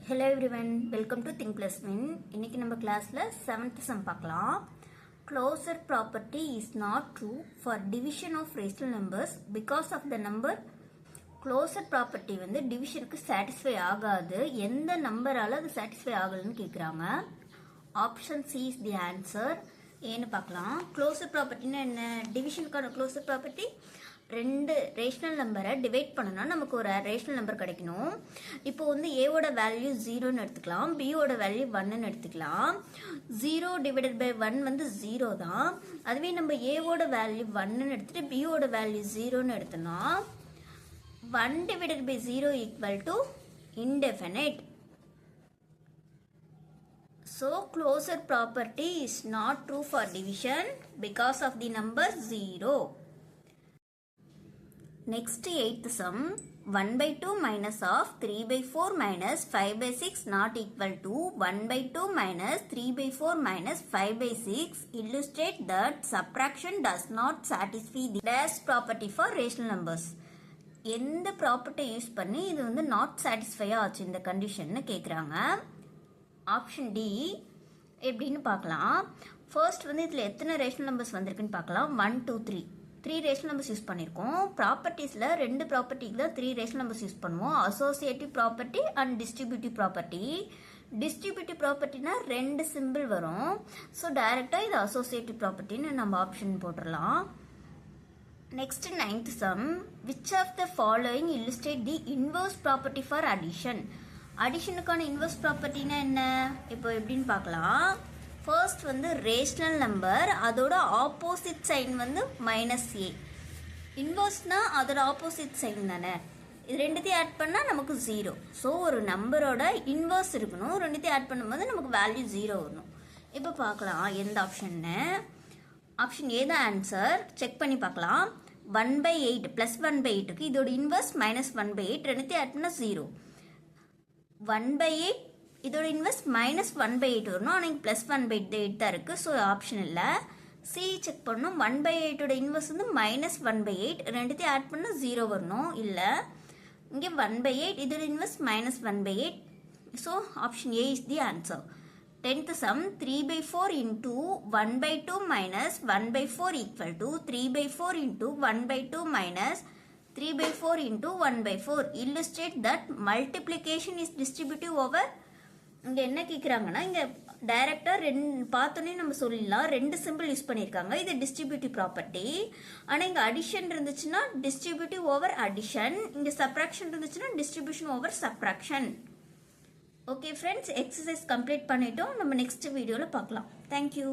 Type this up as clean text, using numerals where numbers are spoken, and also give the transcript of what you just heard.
Hello everyone, welcome to Think Plus Win. இன்னைக்கு நம்ம கிளாஸ்ல 7th sum பார்க்கலாம். Closure property is not true for division of rational numbers because of the number. Closure property வந்து divisionக்கு satisfy ஆகாது. எந்த நம்பரால அது satisfy ஆகலன்னு கேக்குறாங்க. Option C is the answer. ஏன்னு பார்க்கலாம். Closure property என்ன? Divisionக்கான closure property ரெண்டு ரேஷனல் நம்பரை டிவைட் பண்ணனா நமக்கு ஒரு ரேஷனல் நம்பர் கிடைக்கணும். இப்போ வந்து ஏவோட வேல்யூ 0ன்னு எடுத்துக்கலாம், பியோட வேல்யூ 1ன்னு எடுத்துக்கலாம். 0 டிவைடட் பை 1 வந்து 0 தான். அதுவே நம்ம ஏவோட வேல்யூ 1ன்னு எடுத்துட்டு பியோட வேல்யூ 0ன்னு எடுத்தோம்னா 1 divided by 0 equal to indefinite. So closure property is not true for division because of the number 0. Next 8th sum, 1 by 2 minus of 3 by 4 minus 5 by 6 not equal to 1 by 2 minus 3 by 4 minus 5 by 6 illustrate that subtraction does not satisfy the dash property for rational numbers. எந்த property use பண்ணி இது வந்து not சாட்டிஸ்ஃபையாக ஆச்சு இந்த கண்டிஷன்னு கேட்குறாங்க. Option D எப்படின்னு பார்க்கலாம். First வந்து இதில் எத்தனை ரேஷனல் நம்பர்ஸ் வந்திருக்குன்னு பார்க்கலாம். 1 2 3 ரேஷனல் நம்பர்ஸ் யூஸ் பண்ணியிருக்கோம். ப்ராப்பர்ட்டிஸில் ரெண்டு ப்ராப்பர்ட்டிக்கு தான் 3 ரேஷனல் நம்பர்ஸ் யூஸ் பண்ணுவோம். Associative property and distributive property. Distributive ப்ராப்பர்ட்டினா ரெண்டு சிம்பிள் வரும். ஸோ டைரெக்டாக இது அசோசியேட்டிவ் ப்ராப்பர்ட்டின்னு நம்ம ஆப்ஷன் போட்டுடலாம். Next 9th sum, which of the following illustrate the inverse property for addition? அடிஷனுக்கான இன்வர்ஸ் ப்ராப்பர்ட்டினா என்ன? இப்போ எப்படின்னு பார்க்கலாம். ஃபர்ஸ்ட் வந்து ரேஷனல் நம்பர், அதோட ஆப்போசிட் சைன் வந்து -a. இன்வர்ஸ்னா அதோட ஆப்போசிட் சைன் தானே. இது ரெண்டுத்தையும் ஆட் பண்ணால் நமக்கு 0. ஸோ ஒரு நம்பரோட இன்வர்ஸ் இருக்கணும், ரெண்டுத்தையும் ஆட் பண்ணும்போது நமக்கு வேல்யூ 0 வரணும். இப்போ பார்க்கலாம் எந்த ஆப்ஷன்னு. ஆப்ஷன் ஏ தான் ஆன்சர். செக் பண்ணி பார்க்கலாம். 1/8 + 1/8 இருக்கு, இதோட இன்வர்ஸ் -1/8, ரெண்டுத்தையும் ஆட் பண்ணால் 0. 1/8 இதோட இன்வெர்ஸ் -1/8 வரணும். ஆனால் இங்கே +1/8 தான் இருக்குது. ஸோ ஆப்ஷன் இல்லை. சி செக் பண்ணணும். 1/8ஓட இன்வெர்ஸ் வந்து -1/8, ரெண்டுத்தையும் ஆட் பண்ணால் 0 வரணும். இல்லை, இங்கே 1/8 இதோட inverse -1/8. So option A is the answer. 10th sum, 3/4 into 1/2 minus 1/4 equal to 3/4 into 1/2 minus 3/4 into 1/4. Illustrate that multiplication is distributive over. இங்கே என்ன கேட்குறாங்கன்னா, இங்கே டைரெக்டாக பார்த்தோன்னே நம்ம சொல்லிடலாம். ரெண்டு சிம்பிள் யூஸ் பண்ணியிருக்காங்க. இது டிஸ்ட்ரிபியூட்டிவ் ப்ராப்பர்ட்டி. ஆனால் இங்கே அடிஷன் இருந்துச்சுன்னா டிஸ்ட்ரிபியூட்டிவ் ஓவர் அடிஷன், இங்கே சப்ராக்ஷன் இருந்துச்சுன்னா distribution over subtraction. Okay friends, exercise complete பண்ணிட்டோம். நம்ம நெக்ஸ்ட் வீடியோவில் பார்க்கலாம். தேங்க்யூ.